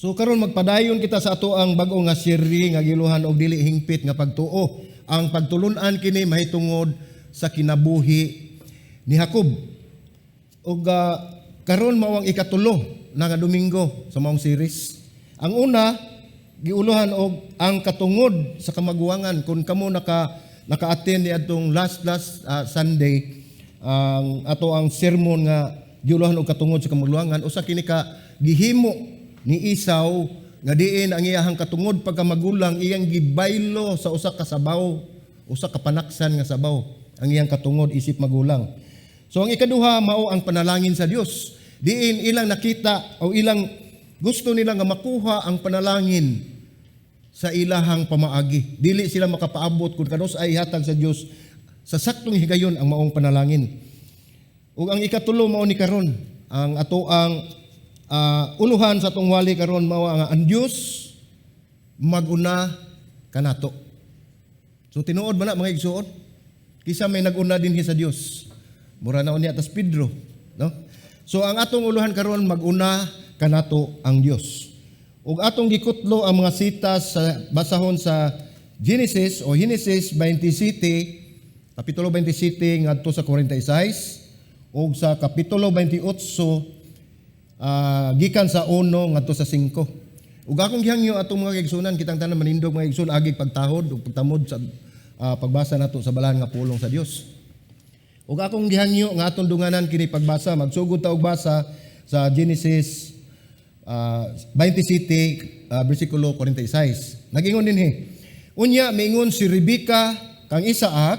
So karon magpadayon kita sa ato ang bag-o nga siri nga giluhan og dili hingpit nga pagtuo. Ang pagtulun-an kini mahitungod sa kinabuhi ni Jacob. Og karon mao ang ikatulo na nga Domingo sa maong series. Ang una giuluhan og ang katungod sa kamaguwangan. Kung kamo naka-attend ni atong last Sunday ang sermon nga giuluhan og katungod sa kamaguwangan, usa kini ka gihimo ni Esau nga diin ang iyahang katungod pagkamagulang iyang gibaylo sa usa ka sabaw, usa ka panaksan nga sabaw ang iyang katungod isip magulang. So ang ikaduha mao ang panalangin sa Dios. Diin ilang nakita o ilang gusto nila nga makuha ang panalangin sa ilahang pamaagi. Dili sila makapaabot kung kanos ay hatag sa Dios sa saktong higayon ang maong panalangin. Ug ang ikatulo mao ni karon ang ato ang uluhan sa atong wali karon mao ang Dios maguna kanato. So tinuod ba na mga igsuon? Kisa may naguna dinhi sa Dios. Mura na unya tas Pedro, no? So ang atong uluhan karon maguna kanato ang Dios. Ug atong gikutlo ang mga sitas sa basahon sa Genesis 27, kapitulo 27 ngadto sa 46 ug sa kapitulo 28 gikan sa 1 ngadto sa 5. Ug akong gihangyo atong mga igsunan kitang tanan manindog mga igsoon agig pagtahod ug pagtamod sa pagbasa nato sa balahan nga pulong sa Dios. Ug akong gihangyo nga atong dunganan kini pagbasa magsugod ta og basa sa Genesis 27 bersikulo 46. Nagingon dinhi. Unya miingon si Rebecca kang Isaac,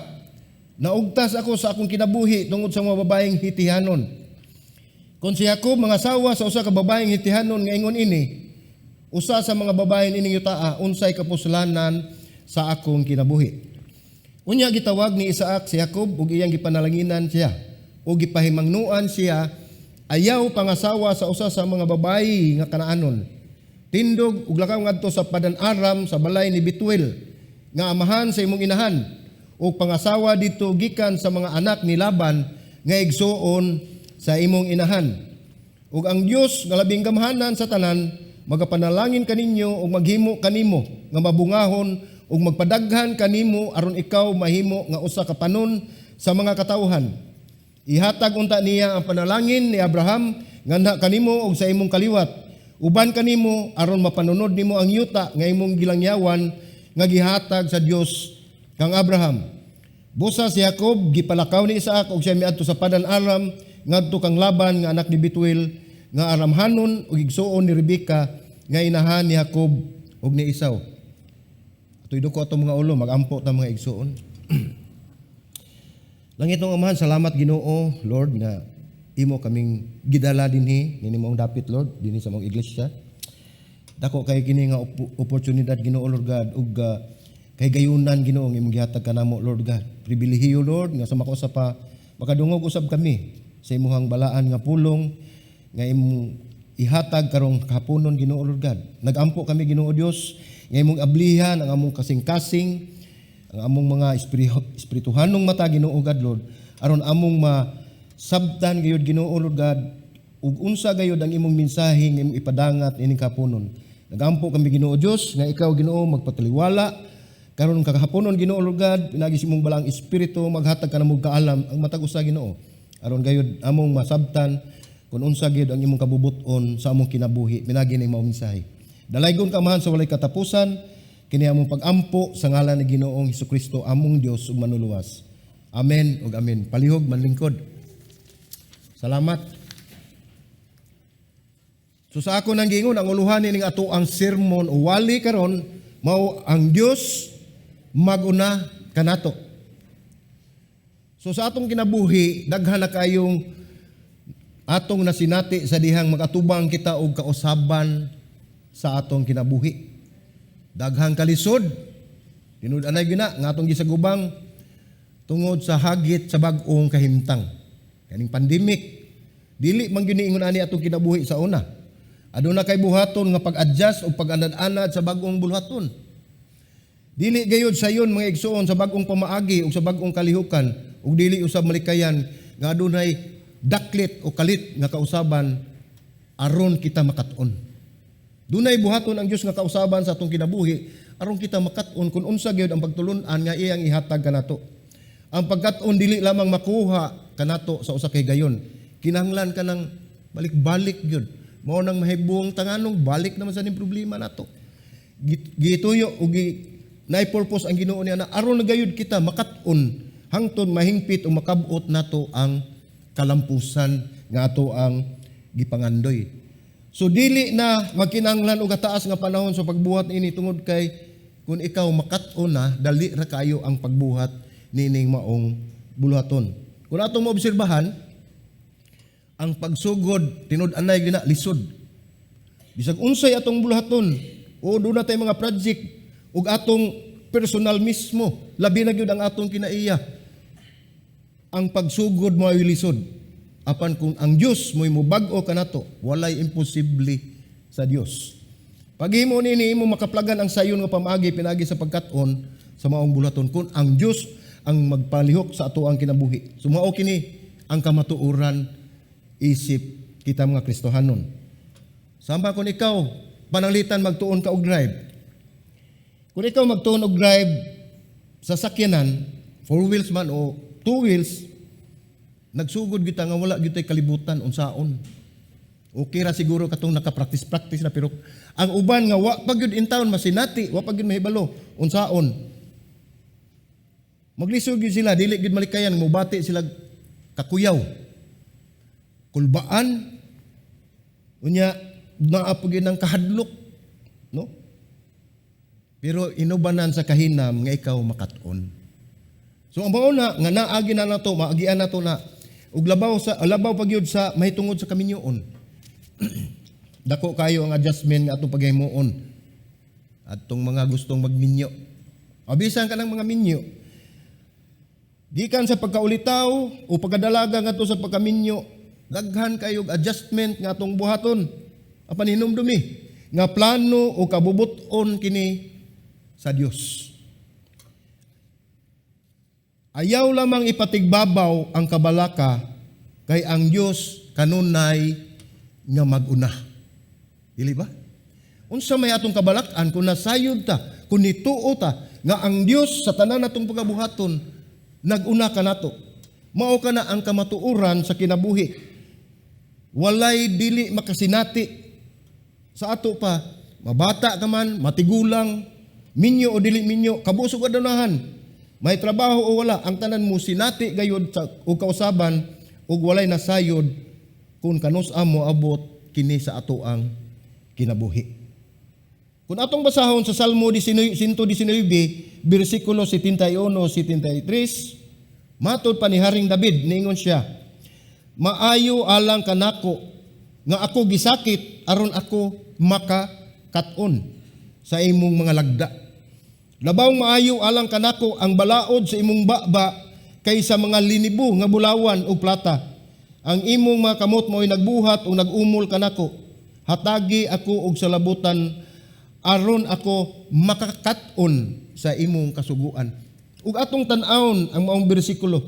naugtas ako sa akong kinabuhi tungod sa mga babaeng Hitihanon. Kung si Jacob mga asawa sa usa ka babaeng Hitihanon nga ingon ini, usa sa mga babaeng ining yutaa unsay kapuslanan sa akong kinabuhi. Unya gitawag ni Isaac si Jacob ug iyang gipanalanginan siya ug gipahimangnuan siya ayaw pangasawa sa usa sa mga babayi nga Kanaanon. Tindog ug lakaw ngadto sa Padan-aram sa balay ni Betuel nga amahan sa imong inahan ug pangasawa dito gikan sa mga anak ni Laban nga igsuon sa imong inahan. Ug ang Dios nga labing gamhanan sa tanan magapanalangin kaninyo ug maghimo kanimo nga mabungahon ug magpadaghan kanimo aron ikaw mahimo nga usa ka panon sa mga katawhan. Ihatag unta niya ang panalangin ni Abraham nganda kanimo ug sa imong kaliwat. Uban kanimo aron mapanunod nimo ang yuta nga imong gilangyawan nga gihatag sa Dios kang Abraham. Busa si Jacob gipalakaw ni Isaac ug siya miadto sa Padan-aram ngadto kang Laban nga anak ni Betuel nga aramhanon ug igsuon ni Rebecca nga inahan ni Jacob ug ni Esau. Atoy ko atong mga ulo magampo ta mga igsuon. Langitong Amahan, salamat Ginoo Lord nga imo kaming gidala dinhi nini mong dapit Lord dinhi sa mong iglesia. Dako kay kini nga oportunidad Ginoo Lord God ug kay gayunan Ginoo nga imong gihatag kanamo Lord God. Pribilehiyo Lord nga sa makusa pa makadungog usab kami sa imong balaan nga pulong nga imong ihatag karong kahaponon Ginoo Lord God. Nagampo kami Ginoo Dios nga imong ablihan ang among kasing-kasing ang among mga espirituhanong mata Ginoo God Lord aron among masabtan gayud Ginoo Lord God ug unsa gayud ang imong mensahe nga imong ipadangat ining kahaponon. Nagampo kami Ginoo Dios nga ikaw Ginoo magpataliwala karon kagahaponon Ginoo Lord God pinagi imong balang espiritu maghatag kanamo kaalam ang matag usa Ginoo aron gayud among masabtan kung unsa gyud ang imong kabubuton sa among kinabuhi pinagi ning mao mensahe. Dalaygon ka Amahan sa walay katapusan kini among pag-ampo sa ngalan ni Ginoong Hesukristo among Dios ug manuluwas. Amen ug amen. Palihog manlingkod. Salamat. So sa ako nang giingon ang uluhan ning ato ang sermon o wali karon mao ang Dios maguna kanato. So sa atong kinabuhi daghan na kayong atong nasinati sa dihang magatubang kita og kausaban sa atong kinabuhi. Daghang kalisod tinud-anay gina nga atong gisagubang tungod sa hagit sa bag-ong kahimtang kaning pandemic. Dili man gyud ingon ani atong kinabuhi sa una. Aduna kay buhaton nga pag-adjust o pag-anad-anad sa bag-ong bulhaton. Dili gayud sayon mga igsuon sa bag-ong pamaagi o sa bag-ong kalihukan ug dili usab malikayan nga adunay daklit o kalit nga kausaban aron kita makatuon. Dunay buhaton ang Dios nga kausaban sa atong kinabuhi aron kita makat-on kun unsa gyud ang pagtulun-an nga iyang ihatag kanato. Ang pagkat-on dili lamang makuha kanato sa usa kay gayon. Kinahanglan ka ng balik-balik gyud. Mao nang mahibong tanganong balik naman sa ning problema nato. Gituyo o nay-purpose ang Ginoo niya na aron nagayud kita makat-on hangtod mahingpit o makabot nato ang kalampusan nga ato ang gipangandoy. So dili na magkinahanglan og kataas nga panahon sa pagbuhat ini tungod kay kung ikaw makat-on na dali ra kayo ang pagbuhat nining maong buluhaton. Kung atong maobserbahan ang pagsugod tinud-anay gina lisod. Bisag unsay atong buluhaton o doon na tayo mga project ug atong personal mismo labi na gyud ang atong kinaiya. Ang pagsugod mo ay lisod. Apan kung ang Dios mo'y mubag-o kanato, walay imposible sa Dios. Pag himo nini imo makaplagan ang sayon nga pamaagi pinagi sa pagkat-on sa maong bulaton kun ang Dios ang magpalihok sa ato ang kinabuhi. Sumao kini ang kamatuoran isip kita mga Kristohanon. Samba kung ikaw pananglitan magtuon ka og drive. Kung ikaw magtuon og drive sa sakyanan, 4 wheels man o 2 wheels, nagsugod kita nga wala gyud tay kalibutan unsaon. Okay ra siguro katong naka-practice na pero ang uban nga wa pa gyud in town masinati, wa pa gyud mahibalo unsaon. Maglisod gyud sila dili gyud malikayan mobati sila kakuyaw. Kulbaan unya naa pa gyud ang kahadlok, no? Pero inubanan sa kahinam nga ikaw makat-on. So ang mauna nga naagi na nato, maagian nato na ug labaw pa gyud sa mahitungod sa kaminyoon. Dako kayo ang adjustment nga atong paghimuon. Atong mga gustong magminyo. Abisan ka ng mga minyo. Gikan sa pagkaulitaw o pagkadalaga ngadto sa pagkaminyo, daghan kayo adjustment nga atong buhaton. Apan hinumdumi nga plano o kabubuton kini sa Dios. Ayaw lamang ipatigbabaw ang kabalaka kay ang Dios kanunay nga maguna. Dili ba? Unsa may atong kabalakan kung nasayod ta, kung nituo ta nga ang Dios sa tanan natong pagabuhaton naguna kanato. Mao kana ang kamatuoran sa kinabuhi. Walay dili makasinati sa ato pa mabata ka man, matigulang, minyo o dili minyo, kabusog adanahan. May trabaho o wala, ang tanan mo sinati gayud sa ug kausaban ug walay nasayod kung kanus-a mo abot kini sa ato ang kinabuhi. Kung atong basahon sa Salmo 119, bersikulo 71-73, matod pa ni Haring David, niingon siya, maayo alang kanako nga ako gisakit aron ako makakat-on sa imong mga lagda. Labaw maayo alang kanako ang balaod sa imong baba kaysa mga linibo nga bulawan o plata. Ang imong mga kamot mo'y nagbuhat o nagumol kanako. Hatagi ako og salabutan aron ako makakat-on sa imong kasuguan. Ug atong tan-awon ang maong bersikulo.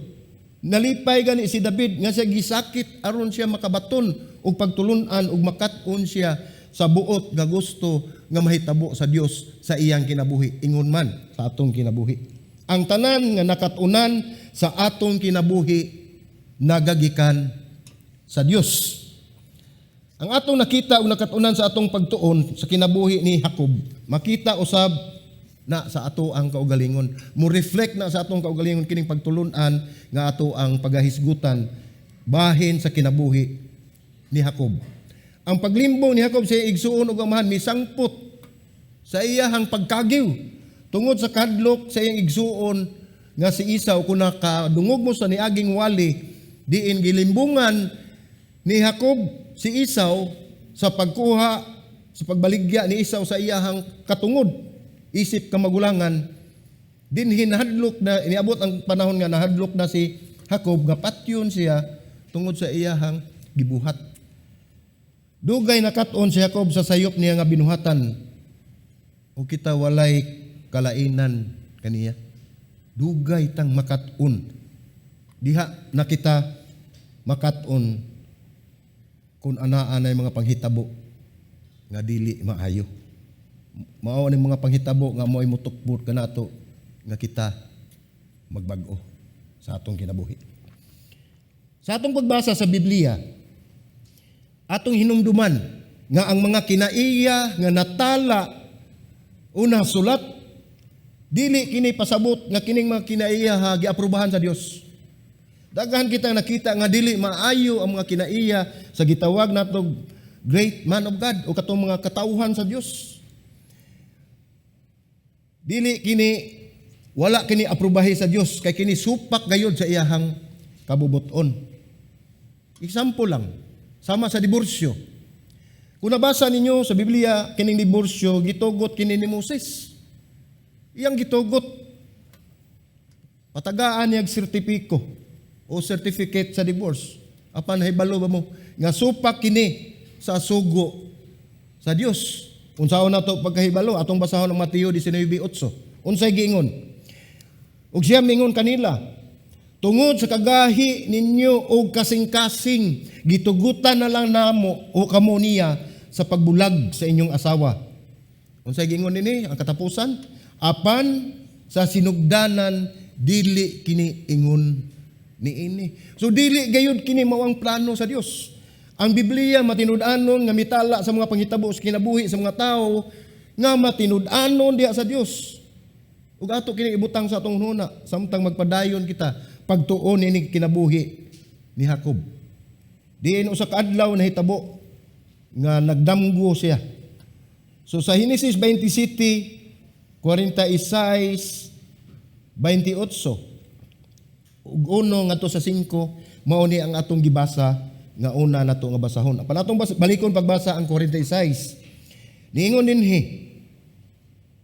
Nalipay gani si David nga siya gisakit aron siya makabaton og pagtulun-an ug makat-on siya sa buot nga gusto nga mahitabo sa Dios sa iyang kinabuhi, ingon man sa atong kinabuhi. Ang tanan nga nakatunan sa atong kinabuhi nagagikan sa Dios. Ang atong nakita o nakatunan sa atong pagtuon sa kinabuhi ni Jacob, makita usab na sa ato ang kaugalingon. Mo reflect na sa atong kaugalingon kining pagtulunan nga ato ang pagahisgutan bahin sa kinabuhi ni Jacob. Ang paglimbong ni Jacob sa igsuon ug amahan misangpot sa iyahang pagkagiw tungod sa kadlok sa iyang igsuon nga si Esau kung nakadungog mo sa niaging wali diin gilimbungan ni Jacob si Esau sa pagkuha sa pagbaligya ni Esau sa iyahang katungod isip kamagulangan din hinahadlok na iniabot ang panahon nga nahadlok na si Jacob nga patyon siya tungod sa iyahang gibuhat. Dugay nakat-on si Jacob sa sayop niya nga binuhatan. O kita walay kalainan kaniya. Dugay tang makat-on. Diha na kita makat-on kung anaan ay mga panghitabo nga dili maayo. Mao ni mga panghitabo nga mo'y mutukbot kanato nga kita magbag-o sa atong kinabuhi. Sa atong pagbasa sa Biblia, atong hinumduman nga ang mga kinaiya nga natala una sulat, dili kini pasabot nga kining mga kinaiya giaprubahan sa Dios. Daghan kita nakita nga dili maayo ang mga kinaiya sa gitawag natong great man of God o katong mga katauhan sa Dios. Dili kini wala kini aprubahi sa Dios kay kini supak gayud sa iyahang kabubuton. Example lang, sama sa diborsyo. Kung nabasa ninyo sa Biblia, kining diborsyo, gitugot kini ni Moses. Iyang gitugot. Patagaan niyag sertipiko o certificate sa divorce. Apan hibalo ba mo? Nga supak kini sa sugo sa Dios. Unsaon na to pagkahibalo? Atong basahon ng Mateo 19:8. Unsay giingon? Ug siya mingon kanila, tungod sa kagahi ninyo o kasing-kasing, gitugutan na lang namo o kamo niya sa pagbulag sa inyong asawa. Unsay giingon nini ang katapusan? Apan sa sinugdanan dili kini ingon niini. So dili gayud kini mao ang plano sa Dios. Ang Biblia matinud-anon nga mitala sa mga panghitabo sa kinabuhi sa mga tao nga matinud-anon diha sa Dios. Ug ato kini ibutang sa atong hununa samtang magpadayon kita pagtuon ini kinabuhi ni Jacob. Diin usa ka adlaw nahitabo nga nagdamgo siya. So sa Genesis 27, 46, 28, ug 1 ngadto sa 5, mao ni ang atong gibasa nga una nato nga basahon. Apan atong balikon pagbasa ang 46. Niingon dinhi,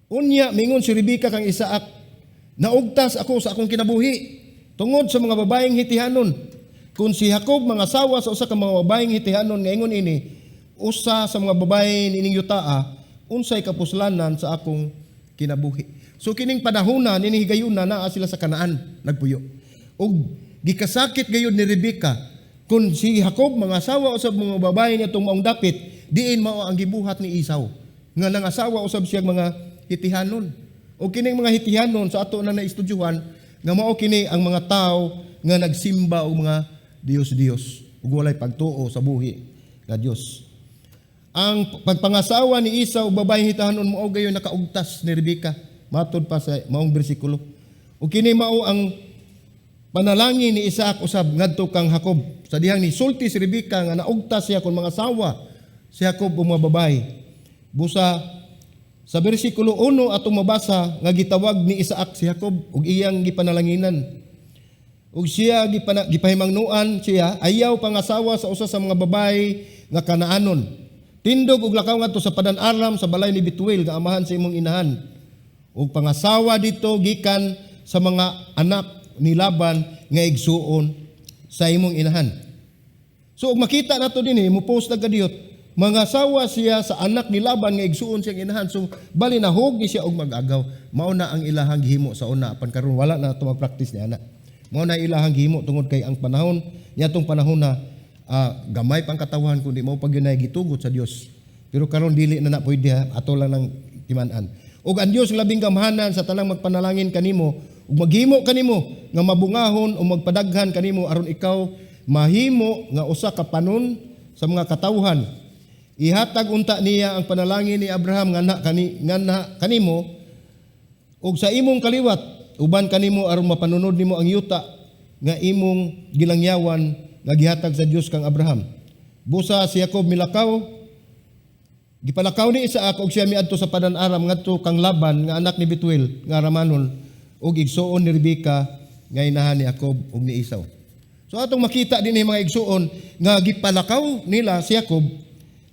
unya mingon si Rebecca kang Isaac, naugtas ako sa akong kinabuhi tungod sa mga babaeng hitihanon. Kung si Jacob mga asawa sa usa ka mga babaeng hitihanon nga ingon ini, usa sa mga babae nining yutaa, unsay kapuslanan sa akong kinabuhi. So kining panahona nining higayuna naa sila sa Kanaan nagpuyo. Ug gikasakit gayud ni Rebecca kun si Jacob mga asawa usab mga babae nitong maong dapit, diin mao ang gibuhat ni Esau nga nang asawa usab siya mga hitihanon. O kining mga hitihanon sa ato na naistudyuhan nga mao kini ang mga tao nga nagsimba og mga Dios-Dios ug walay pagtuo sa buhi nga Dios. Ang pagpangasawa ni Esau ug babaeng hitihanon mao gayon nakaugtas ni Rebecca matud pa sa maong bersikulo. Ug kini mao ang panalangin ni Isaac usab ngadto kang Jacob. Sa dihang ni sulti si Rebecca nga naugtas siya kon mga asawa si Jacob ug mga babae. Busa sa bersikulo 1 atong mabasa nga gitawag ni Isaac si Jacob ug iyang gipanalanginan. Ug siya gipahimangnuan siya ayaw pangasawa sa usa sa mga babae nga Kanaanon. Tindog ug lakaw ngadto sa Padan-aram sa balay ni Betuel nga amahan sa imong inahan. Ug pangasawa dito gikan sa mga anak ni Laban nga igsuon sa imong inahan. So ug makita nato dinhi mo-post na kadiyot, mga asawa siya sa anak ni Laban nga igsuon siyang inahan. So bali nahugi siya og mag-agaw. Mao na ang ilahang gihimo sa una apan karon wala na to mag-practice ni ana. Mao na ilahang gihimo tungod kay ang panahon niadtong panahon na gamay pang katawan kundi mao pag yun ay gitugot sa Dios. Pero karon dili na pwede ato lang ng timan-an. Ug ang Dios labing gamhanan sa tanang magpanalangin kanimo ug maghimo kanimo nga mabungahon o magpadaghan kanimo aron ikaw mahimo nga usa ka panon sa mga katawhan. Ihatag unta niya ang panalangin ni Abraham nga kanimo ug sa imong kaliwat uban kanimo aron mapanunod nimo ang yuta nga imong gilangyawan nga gihatag sa Dios kang Abraham. Busa si Jacob milakaw, gipalakaw ni Isaac ug siya miadto sa Padan-aram ngadto kang Laban nga anak ni Betuel nga Ramanon ug igsuon ni Rebecca nga inahan ni Jacob ug ni Esau. So atong makita dinhi mga igsuon nga gipalakaw nila si Jacob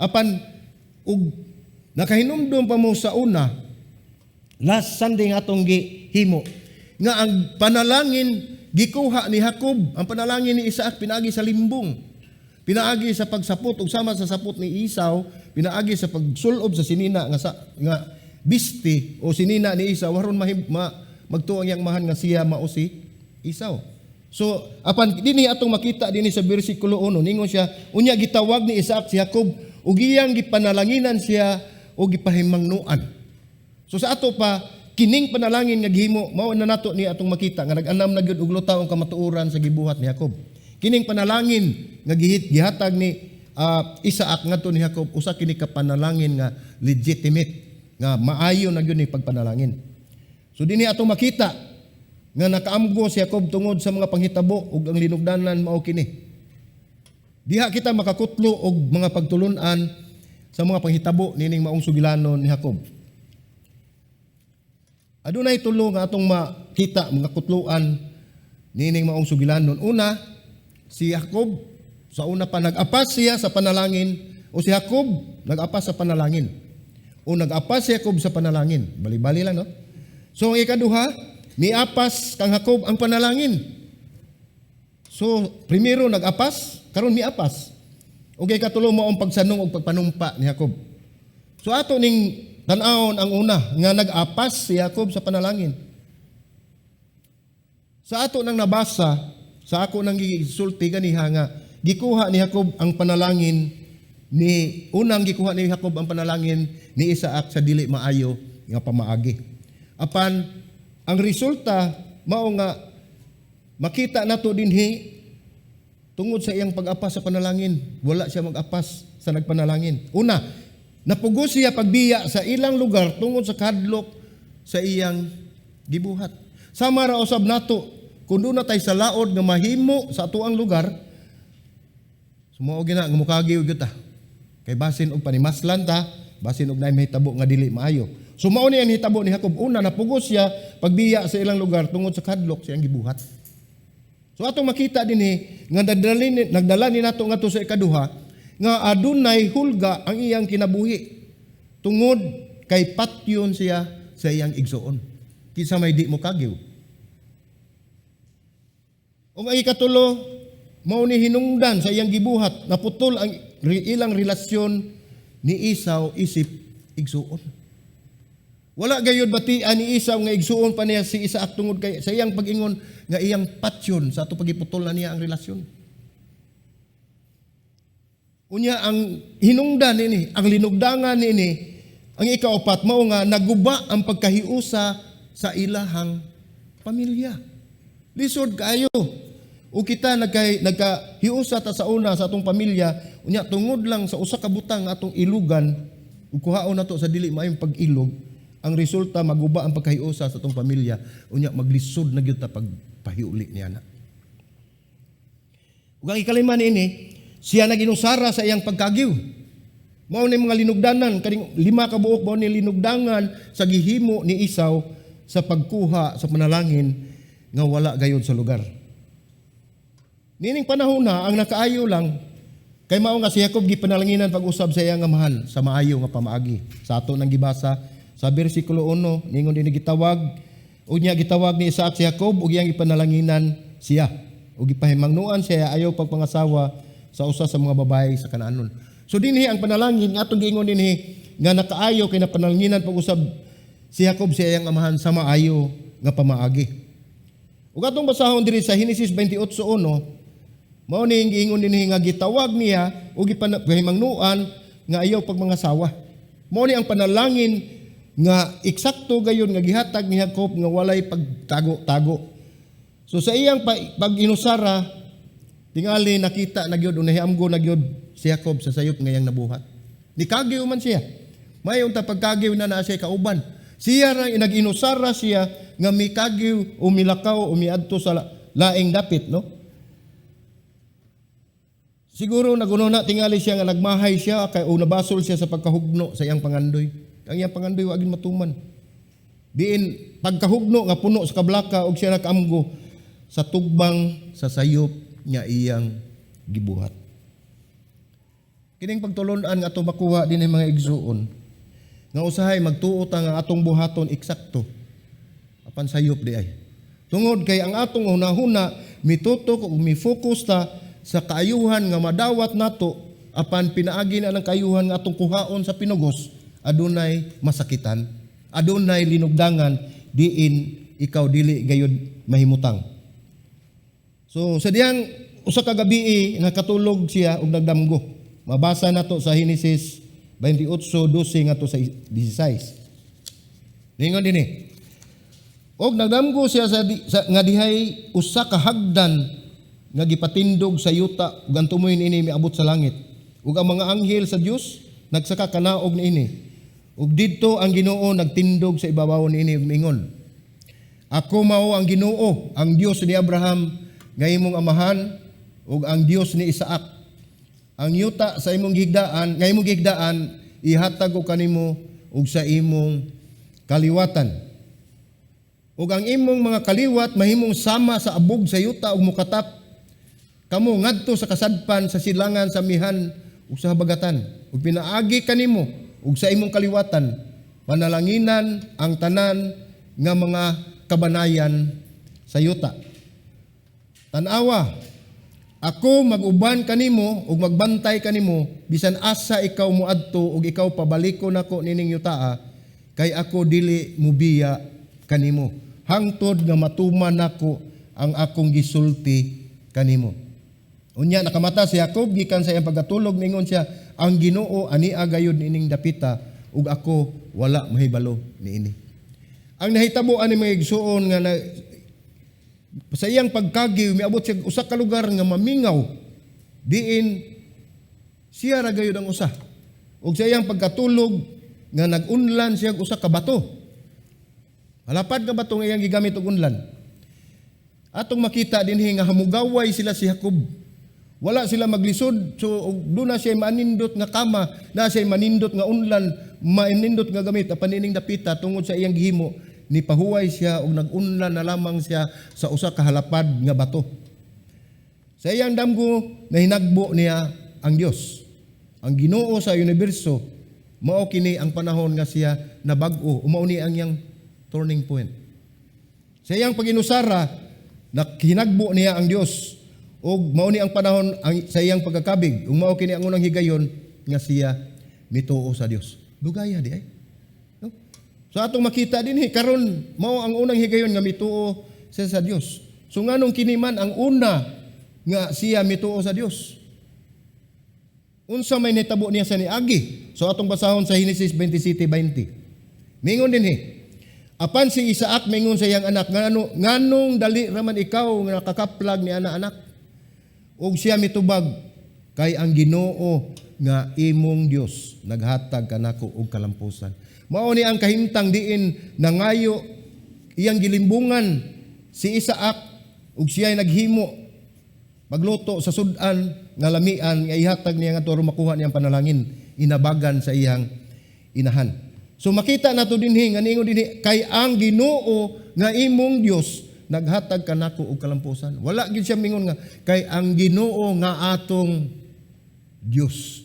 apan ug nakahinumdum pa mo sa una last Sunday nga atong gihimo nga ang panalangin gikuha ni Jacob, ang panalangin ni Isaac pinaagi sa limbong. Pinaagi sa pagsapot ug sama sa sapot ni Esau, pinaagi sa pagsulob sa sinina nga bisti o sinina ni Esau aron magtuo ang yang mahan nga siya mao si Esau. So apan dinhi atong makita dinhi sa bersikulo 1 ningon siya unya gitawag ni Isaac si Jacob ug iyang gipanalanginan siya o gipahimangnuan. So sa ato pa kining panalangin nga gihimo mao na nato ni atong makita nga nag-anam na gyud og lutaw ang kamatuoran sa gibuhat ni Jacob. Kining panalangin nga gihatag ni Isaac ngadto ni Jacob usa kini ka panalangin nga legitimate nga maayo na gyud ni pagpanalangin. So dinhi atong makita nga nakaamgo si Jacob tungod sa mga panghitabo ug ang linugdanan mao kini. Diha kita makakutlo og mga pagtulun-an sa mga panghitabo nining maong sugilanon ni Jacob. Adunay tulo nga atong makita mga kutluan nining maong sugilanon. Una, si Jacob sa una pa nag-apas siya sa panalangin o si Jacob nag-apas sa panalangin. O nag-apas si Jacob sa panalangin. Bali-bali lang, no? So ang ikaduha, miapas kang Jacob ang panalangin. So primero nag-apas, karon miapas. O kay katulo mo ang pagsanong o pagpanumpa ni Jacob. So ato ning tan-awon ang una nga nag-apas si Jacob sa panalangin. Sa ato nang nabasa, sa ako nang gisulti ganiha nga gikuha ni Jacob ang panalangin unang gikuha ni Jacob ang panalangin ni Isaac sa dili maayo nga pamaagi. Apan ang resulta mao nga makita nato dinhi tungod sa iyang pag-apas sa panalangin, wala siya mag-apas sa nagpanalangin. Una, napugos siya pagbiya sa ilang lugar tungod sa kadlok sa iyang gibuhat. Sama ra usab nato kun doon na tayo sa laod nga mahimo sa atuang lugar, sumuo gina nga mukagiw gyud ta. Kay basin og panimaslan ta, basin og naay mahitabo nga dili maayo. So mao ni ang hitabo ni Jacob. Una, napugos siya pagbiya sa ilang lugar tungod sa kadlok sa iyang gibuhat. So atong makita dinhi nga nagdala ni nato ngadto sa ikaduha nga adunay hulga ang iyang kinabuhi tungod kay patyon siya sa iyang igsuon. Kinsa may di mo kagiw. O ang ikatulo, mao ni hinungdan sa iyang gibuhat, naputol ang ilang relasyon ni Esau isip igsuon. Wala gayud batian ni Esau nga igsuon pa niya si Isaac tungod kay sa iyang pag-ingon nga iyang patyon sa ato pagiputol na niya ang relasyon. Unya ang hinungdan ini, ang linugdangan ini, ang ikaapat mao nga naguba ang pagkahiusa sa ilahang pamilya. Lisod kayo. O kita nagkahiusa ta sa una sa atong pamilya, unya tungod lang sa usa ka butang atong ilugan, ug kuhaon nato sa dili maayong pag-ilog, ang resulta maguba ang pagkahiusa sa atong pamilya, unya maglisod na gyud ta pagpahiuli niya na. Ug ang ikalima ini, siya naginusara sa iyang pagkagiw. Mao ni mga linugdanan, kaning 5 ka buok mao ni linugdangan sa gihimo ni Esau sa pagkuha sa panalangin nga wala gayud sa lugar. Nining panahon na ang nakaayo lang kay mao nga si Jacob gipanalanginan pag-usab sa iyang amahan sa maayo nga pamaagi. Sa ato nang gibasa sa bersikulo 1 ningon dinhi gitawag unya gitawag ni Isaac si Jacob ug iyang ipanalanginan siya ug gipahimangnuan siya ayaw pagpangasawa sa usa sa mga babae sa Kanaanon. So dinhi ang panalangin nga atong giingon dinhi nga nakaayo kay napanalanginan pag-usab si Jacob sa iyang amahan sa maayo nga pamaagi. Ug atong basahon diri sa Henesis 28:1 mao ni giingon dinhi nga gitawag niya ug gipahimangnuan nga ayaw pagmangasawa. Mao ni ang panalangin nga eksakto gayon nga gihatag ni Jacob nga walay pagtago-tago. So sa iyang pag-inusara tingali nakita na gyud unahiamgo na gyud si Jacob sa sayop nga iyang nabuhat. Nikagiw man siya. Mayon ta pagkagiw na siya kauban. Siya ra nag-inusara siya nga mikagiw o milakaw o miadto sa laing dapit, no? Siguro nagununa tingali siya nga nagmahay siya kay o nabasol siya sa pagkahugno sa iyang pangandoy. Ang iyang pangandoy wa gid matuman. Diin pagkahugno nga puno sa kablaka og siya nakaamgo sa tugbang sa sayop niya iyang gibuhat. Kining pagtulon-an nga atong makuha dinhi mga igsuon nga usahay magtuo ta nga atong buhaton eksakto apan sayop di ay. Tungod kay ang atong hunahuna mitutok ug mi-focus ta sa kaayuhan nga madawat nato apan pinaagi na ng kaayuhan nga atong kuhaon sa pinugos adunay masakitan, adunay linugdangan diin ikaw dili gayud mahimutang. So sa diyang usa ka gabi nga katulog siya ug nagdamgo. Mabasa nato sa Henesis 28:12 ngadto sa 16. Ningon dinhi. Og nagdamgo siya nga dihay usa ka hagdan nga gipatindog sa yuta ug ang tumoy niini miabot sa langit. Ug ang mga anghel sa Dios nagsaka kanaog niini. Ug didto ang Ginoo nagtindog sa ibabaw niini ug mingon, ako mao ang Ginoo, ang Dios ni Abraham nga imong amahan ug ang Dios ni Isaac. Ang yuta sa imong gigdaan, nga imong gigdaan ihatag ko kanimo ug sa imong kaliwatan. Ug ang imong mga kaliwat mahimong sama sa abog sa yuta ug mukatap kamo ngadto sa kasadpan sa silangan sa mihan ug sa habagatan. Ug pinaagi kanimo ug sa imong kaliwatan panalanginan ang tanan nga mga kabanayan sa yuta. Tanawa, ako mag-uban kanimo ug magbantay kanimo bisan asa ikaw moadto ug ikaw pabaliko nako nining yutaa, kay ako dili mubiya kanimo hangtod nga matuman nako ang akong gisulti kanimo. Unya nakamata si Jacob gikan sa iyang pagkatulog, ningon siya, ang Ginoo ani agayod nining dapita ug ako wala mahibalo niini. Ang nahitabo ani mga igsuon nga sa iyang pagkagiw miabot siya usa ka lugar nga mamingaw diin siya ra gayud ang usa. Ug sa iyang pagkatulog nga nag-unlan siya usa ka bato. Malapad nga bato nga iyang gigamit og unlan. Atong makita dinhi nga hamugaway sila si Jacob. Wala sila maglisod, so doon na siya manindot nga kama, na siya manindot nga unlan, manindot nga gamit, apan ining dapita tungod sa iyang gihimo, ni pahuway siya ug nag-unlan na lamang siya sa usa ka halapad nga bato. Sa iyang damgo na hinagbo niya ang Dios. Ang Ginoo sa universo, mao kini ang panahon nga siya nabag-o, umao ni ang iyang turning point. Sa iyang paginusara, hinagbo niya ang Dios. Og mao ni ang panahon sa iyang pagkakabig, ug mao kini ang unang higayon nga siya mituo sa Dios. Dugaya di ay. No? So atong makita dinhi karon mao ang unang higayon nga mituo siya sa Dios. So nganong kini man ang una nga siya mituo sa Dios? Unsa may nitabo niya sa niagi? So atong basahon sa Henesis 27:20. Mingon dinhi, apan si Isaac mingon sa iyang anak, nganong dali raman ikaw nga nakakaplag ni anak-anak? Ug siya mitubag, kay ang Ginoo nga imong Dios naghatag kanako og kalampusan. Mao ni ang kahimtang diin nangayo iyang gilimbungan si Isaac ug siya ay naghimo magluto sa sudan nga lamian nga ihatag niya ngadto makuha niyang panalangin inabagan sa iyang inahan. So makita nato dinhi nga ningon dinhi, kay ang Ginoo nga imong Dios naghatag kanako og kalampusan. Wala gid siya mingon nga kay ang Ginoo nga atong Dios.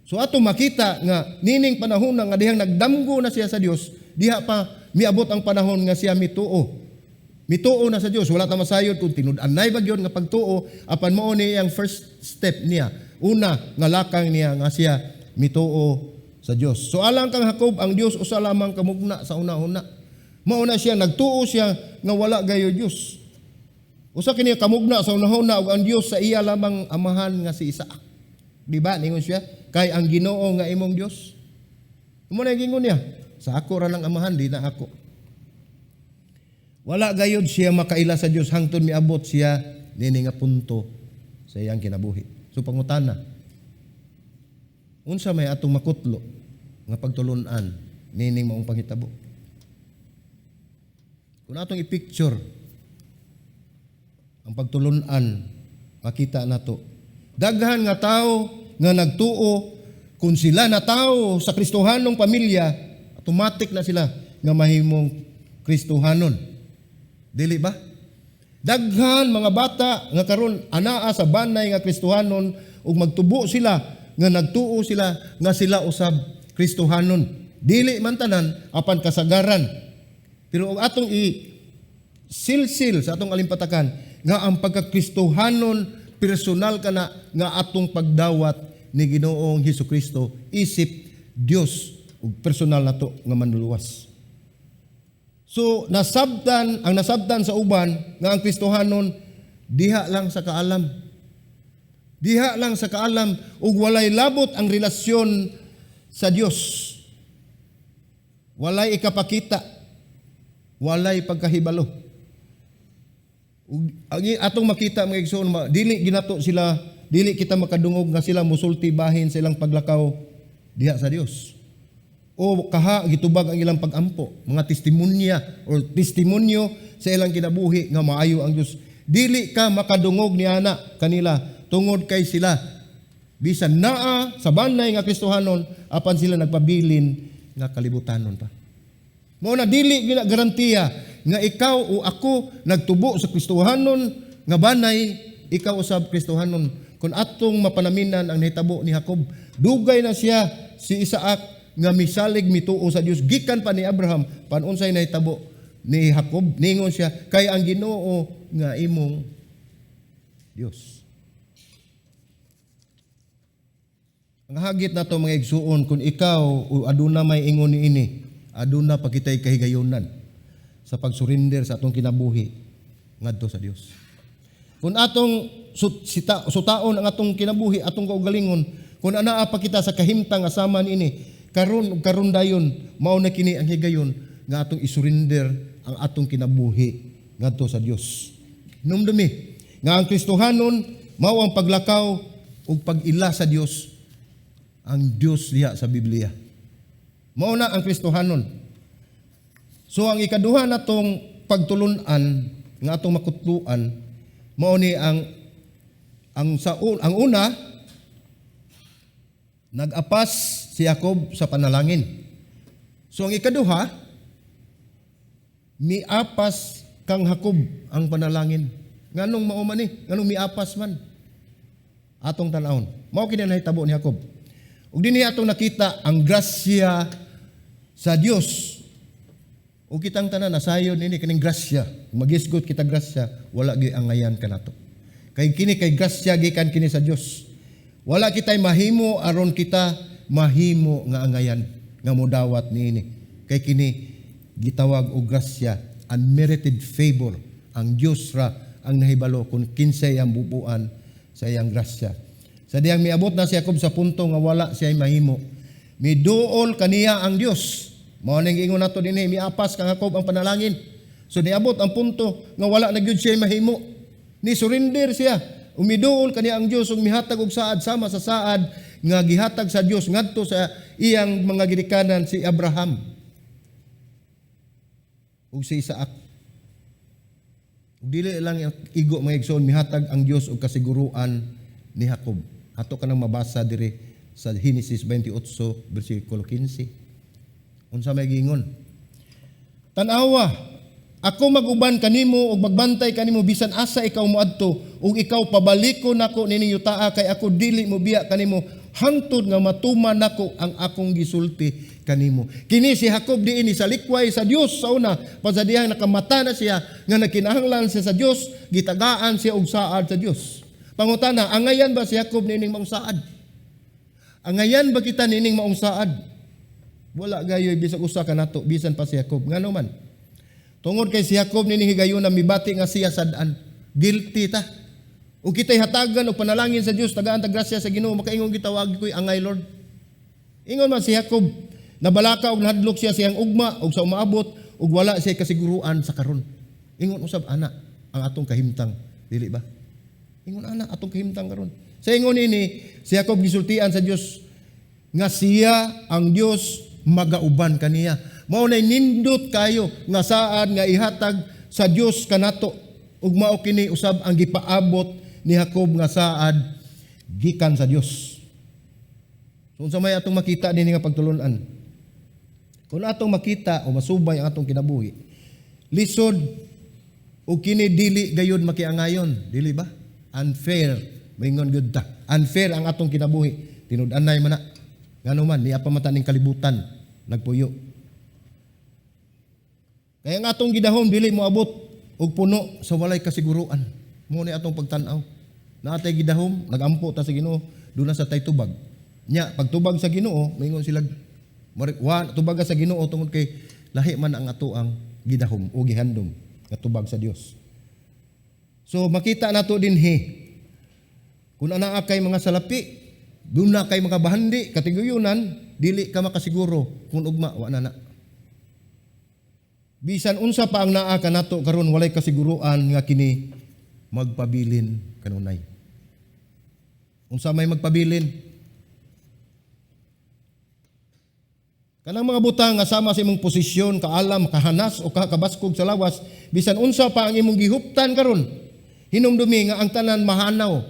So ato makita nga nining panahon nga dihang nagdamgo na siya sa Dios, diha pa miabot ang panahon nga siya mituo. Mituo na sa Dios, wala ta masayod kung tinud-an nay ba gyud nga pagtuo, apan mao ni ang first step niya. Una nga lakang niya nga siya mituo sa Dios. So alang kang Jacob, ang Dios usa lamang kamugna sa una-una. Mauna siya, nagtuo siya nga wala gayo Diyos. Usa kini kamugna sa unahuna ug ang Dios sa iya lamang amahan nga si Isaac. Di ba? Ningon siya, kay ang Ginoo nga imong Dios. Mo na gingon niya, sa ako ra lang amahan, di na ako. Wala gayud siya makaila sa Dios hangtod miabot siya nini nga punto sa iyang kinabuhi. So pangutana, unsa may atong makutlo nga pagtulon-an nining maong panghitabo? Kung atong i-picture ang pagtulunan, makita nato. Daghan nga tao nga nagtuo, kung sila na tao sa Kristohanong pamilya, automatic na sila nga mahimong Kristohanon. Dili ba? Daghan mga bata nga karon anaa sa banay nga Kristohanon ug magtubo sila nga nagtuo sila nga sila usab Kristohanon. Dili man tanan apan kasagaran. Pero atong i-silsil sa atong alimpatakan nga ang pagkakristohanon personal ka na nga atong pagdawat ni Ginoong Hesukristo isip Dios ug personal nato nga manluluwas. So ang nasabtan sa uban nga ang Kristohanon diha lang sa kaalam. Diha lang sa kaalam ug walay labot ang relasyon sa Dios. Walay ikapakita, walay pagkahibalo. Ug atong makita mga igsoon, dili ginato sila, dili kita makadungog nga sila musulti bahin sa ilang paglakaw diha sa Dios. O kaha gitubag ang ilang pagampo, mga testimonyo sa ilang kinabuhi nga maayo ang Dios. Dili ka makadungog ni ana kanila tungod kay sila bisan naa sa banay nga Kristohanon apan sila nagpabilin nga kalibutanon pa. Mao na dili gina garantiya nga ikaw o ako nagtubo sa Kristohanon nga banay, ikaw usab Kristohanon. Kung atong mapanaminan ang nahitabo ni Jacob, dugay na siya si Isaac nga misalig mituo sa Dios gikan pa ni Abraham. Panunsay nahitabo ni Jacob, ningon siya kay ang Ginoo nga imong Dios. Ang hagit na to mga igsuon, kung ikaw o aduna may ingon niini, aduna pa kitay kahigayonan sa pagsurinder sa atong kinabuhi ngadto sa Dios. Kung atong sutaon ang atong kinabuhi, atong kaugalingon, kung anaa pa kita sa kahimtang asama niini, karon dayon mao na kini ang higayon nga atong isurinder ang atong kinabuhi ngadto sa Dios. Numdumi nga ang Kristohanon mao ang paglakaw ug pag-ila sa Dios, ang Dios diha sa Biblia. Mao na ang Kristohanon. So ang ikaduha natong pagtulunan nga atong makutluan mao ni ang una nag-apas si Jacob sa panalangin. So ang ikaduha miapas kang Jacob ang panalangin. Nganong mao man ni? Nganong miapas man? Atong tan-awon. Mao kini nahitabo ni Jacob. Ug dinhi atong nakita ang grasya sa Dios. O kitang tanan nasayon ini kining grasya. Magisgot kita grasya, wala gyud angayan kanato. Kay kini kay grasya gikan kini sa Dios. Wala kitay mahimo aron kita mahimo nga angayan nga modawat niini. Kay kini gitawag og grasya, unmerited favor. Ang Dios ra ang nahibalo kung kinsay ang bubuan sa iyang grasya. Sa diyang miabot na si Jacob sa punto nga wala siya mahimo, miduol kaniya ang Dios. Mao ning ingon nato dinhi, miapas kang Jacob ang panalangin. So niabot ang punto nga wala na gyud siya mahimo. Ni surrender siya. Umiduol kaniya ang Dios ug mihatag og saad sama sa saad nga gihatag sa Dios ngadto sa iyang mga gidikanan si Abraham ug si Isaac. Dili lang ang igo mga igsoon, mihatag ang Dios og kasiguruan ni Jacob. Ato ka nang mabasa diri sa Genesis 28 versikulo 15. Unsa may gingon? Tan-awa, ako maguban kanimo ug magbantay kanimo bisan asa ikaw moadto ug ikaw pabaliko nako nining yutaa kay ako dili mo biya kanimo hangtod nga matuman nako ang akong gisulti kanimo. Kini si Jacob diini sa likway sa Dios sa una, pasadiyang nakamata na siya nga nakinahanglan siya sa Dios, gitagaan siya og saad sa Dios. Pangutana, angayan ba si Jacob nining maong saad? Angayan ba kita nining maong saad? Wala gayoy bisag usa kanato bisan pa si Jacob. Ngano man? Tungod kay si Jacob nining higayon na mibati nga siya sadaan. Guilty ta. Ug kitay hatagan og panalangin sa Dios, tagaan ta grasya sa Ginoo, makaingon gitawag koy angay Lord. Ingon man si Jacob, nabalaka og nahadlok siya siyang ugma ug sa umaabot ug wala siya kasiguruan sa karon. Ingon usab ana ang atong kahimtang, dili ba? Ingon ana atong kahimtang karon. Sa ingon ini, si Jacob gisultian sa Dios nga siya ang Dios magauban kaniya. Mao nay nindot kayo nga saad nga ihatag sa Dios kanato ug mao kini usab ang gipaabot ni Jacob nga saad gikan sa Dios. So unsa may atong makita dinhi nga pagtulunan? Kung atong makita o masubay ang atong kinabuhi, lisod ug kini dili gayud makiangayon, dili ba? Unfair, maingon gyud ta. Unfair ang atong kinabuhi. Tinud-anay man na. Ngano man niya pa mata ning kalibutan nagpuyo. Kaya ang atong gidahom dili mo abot og puno sa walay kasiguruan. Mo ni atong pagtan-aw. Na atay gidahom, nagampo ta sa Ginoo, duna sa tay tubag. Nya pagtubag sa Ginoo, maingon sila tubaga sa Ginoo tungod kay lahi man ang ato ang gidahom o gihandom nga tubag sa Dios. So makita nato dinhi Kung anaa kay mga salapi, doon na kay mga bahandi, katiguyunan, dili ka makasiguro kung ugma, wa na. Bisan unsa pa ang naa kanato karon walay kasiguruan nga kini magpabilin kanunay. Unsa may magpabilin? Kanang mga butang nga sama sa imong posisyon, kaalam, kahanas o kabaskog sa lawas, bisan unsa pa ang imong gihuptan karon, hinumdumi nga ang tanan mahanaw.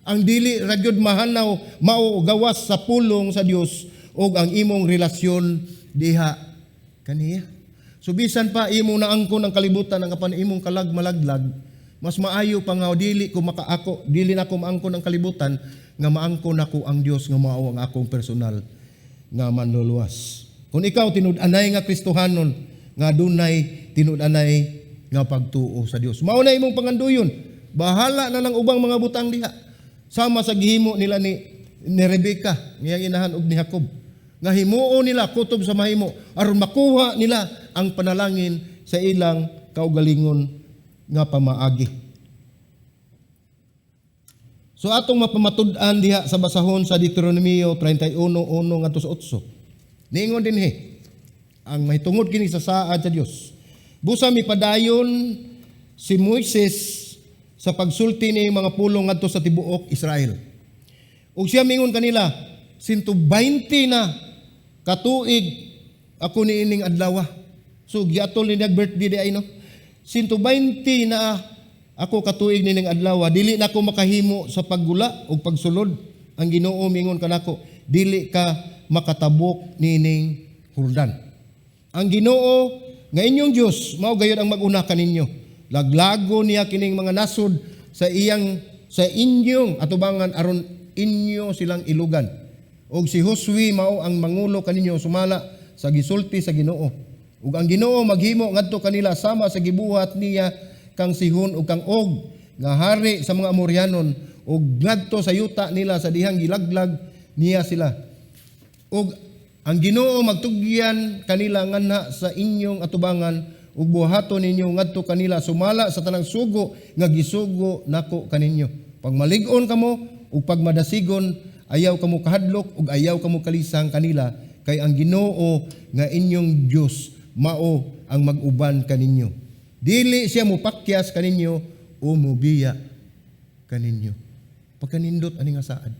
Ang dili ra gyud mahanaw mao gawas sa pulong sa Dios ug ang imong relasyon diha kaniya. So bisan pa imo naangkon ang kalibutan ang kapan imong kalagmalaglag, mas maayo pa nga dili ko makaako, dili na ko maangkon ang kalibutan nga maangkon ako ang Dios nga mao ang akong personal nga manluluwas. Kung ikaw tinud-anay nga Kristohanon nga dunay tinud-anay nga pagtuo sa Dios, mao na imong panganduyon. Bahala na lang ubang mga butang diha. Sama sa gihimo nila ni Rebecca, niyang inahan og ni Jacob. Nga himuo nila kutob sa mahimo aron makuha nila ang panalangin sa ilang kaugalingon nga pamaagi. So atong mapamatud-an diha sa basahon sa Deuteronomio 31:1 ngadto sa 8. Niingon dinhi ang mahitungod kini sa saad sa Dios. Busa mipadayon si Moises sa pagsulti ni mga pulong ngadto sa tibuok Israel. Ug siya mingon kanila, 120 na katuig ako niining adlaw. So giatol ni birthday di ay no. 120 na ako katuig nining adlaw, dili na ako makahimo sa paggula ug pagsulod. Ang Ginoo mingon kanako, dili ka makatabok nining Jordan. Ang Ginoo nga inyong Dios mao gayud ang mag-una kaninyo. Laglago niya kining mga nasod sa inyong atubangan aron inyo silang ilugan. Og si Josue mao ang mangulo kaninyo sumala sa gisulti sa Ginoo. Ug ang Ginoo maghimo ngadto kanila sama sa gibuhat niya kang Sihon ug kang Og nga hari sa mga Amoryanon ug ngadto sa yuta nila sa dihang gilaglag niya sila. Ug ang Ginoo magtugyan kanila nganha sa inyong atubangan ug buhaton ninyo ngadto kanila sumala sa tanang sugo nga gisugo nako kaninyo. Pag malig-on kamo ug pag madasigon ayaw kamo kahadlok ug ayaw kamo kalisang kanila kay ang Ginoo nga inyong Dios mao ang mag-uban kaninyo. Dili siya mopakyas kaninyo o mobiya kaninyo. Pagkanindot ani nga saad.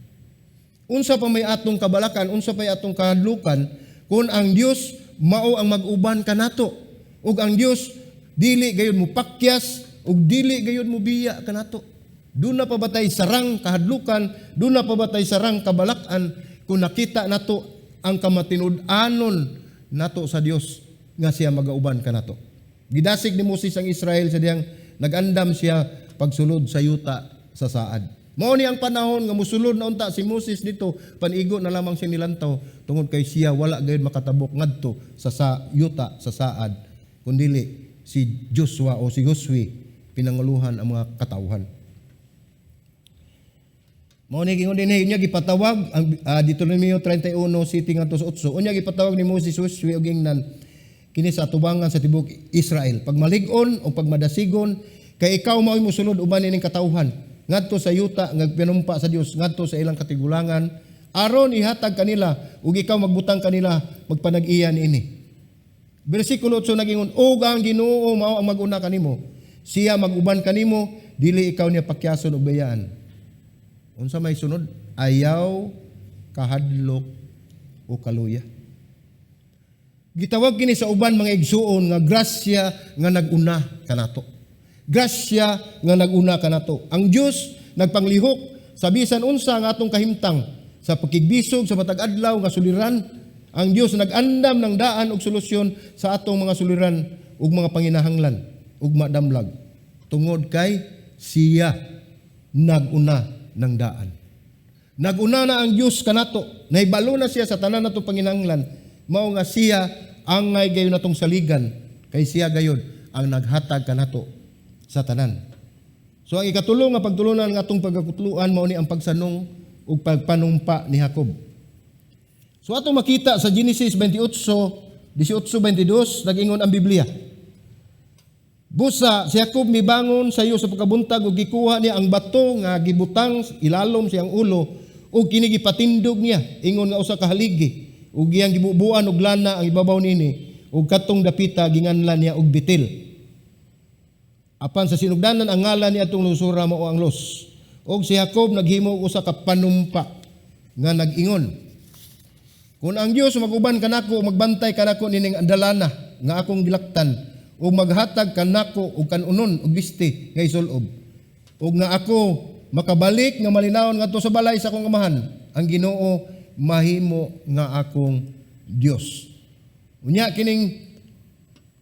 Unsa pa may atong kabalakan, unsa pa may atong kahadlukan kung ang Dios mao ang mag-uban kanato. Ug ang Dios dili gayud mo pakyas ug dili gayud mo biya kanato. Doon na pabatay sarang kahadlukan, doon na pabatay sarang kabalakan kung nakita nato ang kamatinud-anon nato sa Dios nga siya magauban kanato. Gidasig ni Moses ang Israel sa diyang nagandam siya pagsulod sa yuta sa saad. Mao ni ang panahon nga musulod na unta si Moses dito, panigo na lamang siya nilantaw tungod kay siya wala gayud makatabok ngadto sa yuta sa saad. Kundili si Joshua o si Josue pinanguluhan ang mga katawhan. Mao ni gingon dinhi unya gipatawag ang Deuteronomio 31 sitting ngadto sa 8. Unya gipatawag ni Moses Josue og ingnan kini sa atubangan sa tibuok Israel. Pag malig-on o pag madasigon kay ikaw mao'y mosulod uban ining katawhan ngadto sa yuta nga pinumpa sa Dios ngadto sa ilang katigulangan aron ihatag kanila ug ikaw magbutang kanila magpanag-iya niini. Bersikulo 8 nagingon, og ang Ginoo mao ang mag-una kanimo. Siya mag-uban kanimo, dili ikaw niya pakyason og bayaan. Unsa may sunod? Ayaw, kahadlok o kaluya. Gitawag kini sa uban mga igsuon nga grasya nga nag-una kanato. Grasya nga nag-una kanato. Ang Dios nagpanglihok sa bisan unsa nga atong kahimtang sa pakigbisog sa matag adlaw nga suliran. Ang Dios nag-andam ng daan ug solusyon sa atong mga suliran ug mga panginahanglan ug madamlag. Tungod kay siya nag-una ng daan. Nag-una na ang Dios kanato. Nahibalo na siya sa tanan natong panginahanglan. Mao nga siya ang ngay gayon natong saligan kay siya gayon ang naghatag kanato sa tanan. So ang ikatulo nga pagtulunan nga atong pagkakutluan mao ni ang pagsanong ug pagpanumpa ni Jacob. So atong makita sa Genesis 28:18-22 nag-ingon ang Biblia. Busa si Jacob mibangon sayo sa pagkabuntag ug gikuha niya ang bato nga gibutang ilalom siyang ulo ug kini gipatindog niya ingon nga usa ka haligi ug iyang gibubuan og lana ang ibabaw nini ug katong dapita ginganlan niya og Betel. Apan sa sinugdanan ang ngalan niya atong lusura mao ang Los. Og si Jacob naghimo og usa ka panumpa nga nag-ingon, kung ang Dios maguban kanako magbantay kanako nining andalana nga akong gilaktan ug maghatag kanako og kanunon og biste nga isulob ug nga ako makabalik nga malinawon ngadto sa balay sa akong amahan, ang Ginoo mahimo nga akong Dios. Unya kining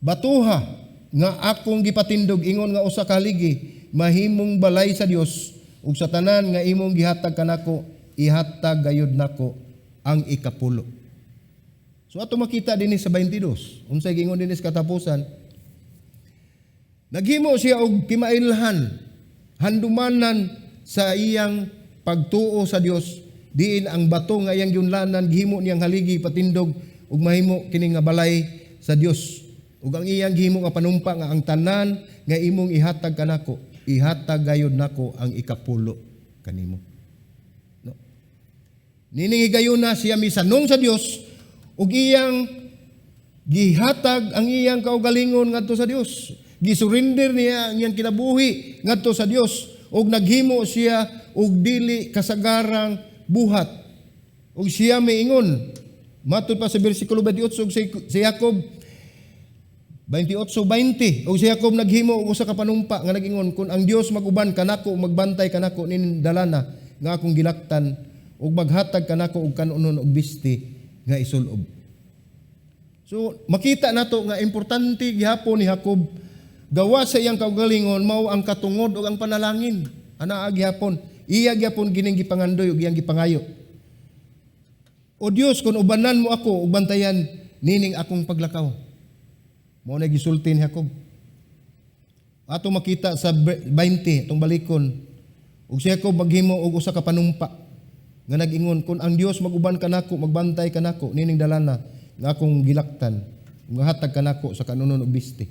batuha nga akong gipatindog ingon nga usa ka haligi mahimong balay sa Dios ug sa tanan nga imong gihatag kanako ihatag gayud nako ang ikapulo. So ato makita dinhi sa 22 unsay gingon dinhi sa katapusan. Naghimo siya og kimailhan, handumanan sa iyang pagtuo sa Dios, diin ang bato nga iyang yunlanan gihimo niyang haligi patindog ug mahimo kini nga balay sa Dios. Ug ang iyang gihimo nga panumpa nga ang tanan nga imong ihatag kanako, ihatag gayud nako ang ikapulo kanimo. No. Nining higayuna siya misanong sa Dios ug iyang gihatag ang iyang kaugalingon ngadto sa Dios. Gisurrender niya ang iyang kinabuhi ngadto sa Dios ug naghimo siya og dili kasagarang buhat. Ug siya miingon matud pa sa bersikulo 28 ug si Jacob 28:20 ug si Jacob naghimo og usa ka panumpa nga nag-ingon, kung ang Dios maguban kanako magbantay kanako nin dalana nga akong gilaktan ug maghatag kanako og kanunon og biste nga isulob. So makita nato nga importante gihapon ni Jacob gawa sa iyang kaugalingon mao ang katungod ug ang panalangin. Anaa gihapon, iya gihapon gining gipangandoy ug iyang gipangayo. O Dios, kung ubanan mo ako ug bantayan nining akong paglakaw. Mao na gisulti ni Jacob. Ato makita sa 20 tong balikon. Ug si Jacob maghimo og usa ka panumpa nga nag-ingon, kung ang Dios maguban kanako magbantay kanako nining dalana nga akong gilaktan ug hatag kanako sa kanunon ug biste,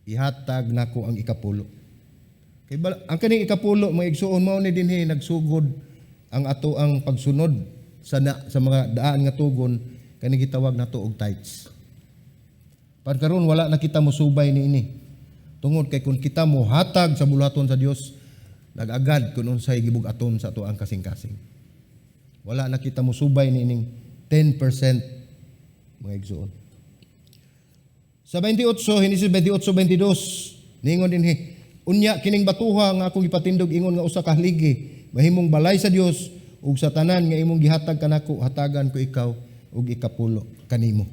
ihatag nako ang ikapulo. Kay ang kaning ikapulo mga igsuon mao ni dinhi nagsugod ang ato ang pagsunod sa mga daan nga tugon kaning gitawag nato og tithes. Pagkaron wala na kita mosubay niini. Tungod kay kung kita mo hatag sa bulaton sa Dios, nag-agad kun unsay gibug-aton sa ato ang kasing-kasing. Wala na kita mosubay niining 10% mga igsuon. Sa 28, Henesis 28:22, ningon dinhi, unya kining batuha nga akong ipatindog ingon nga usa ka haligi, mahimong balay sa Dios ug sa tanan nga imong gihatag kanako, hatagan ko ikaw ug ikapulo kanimo.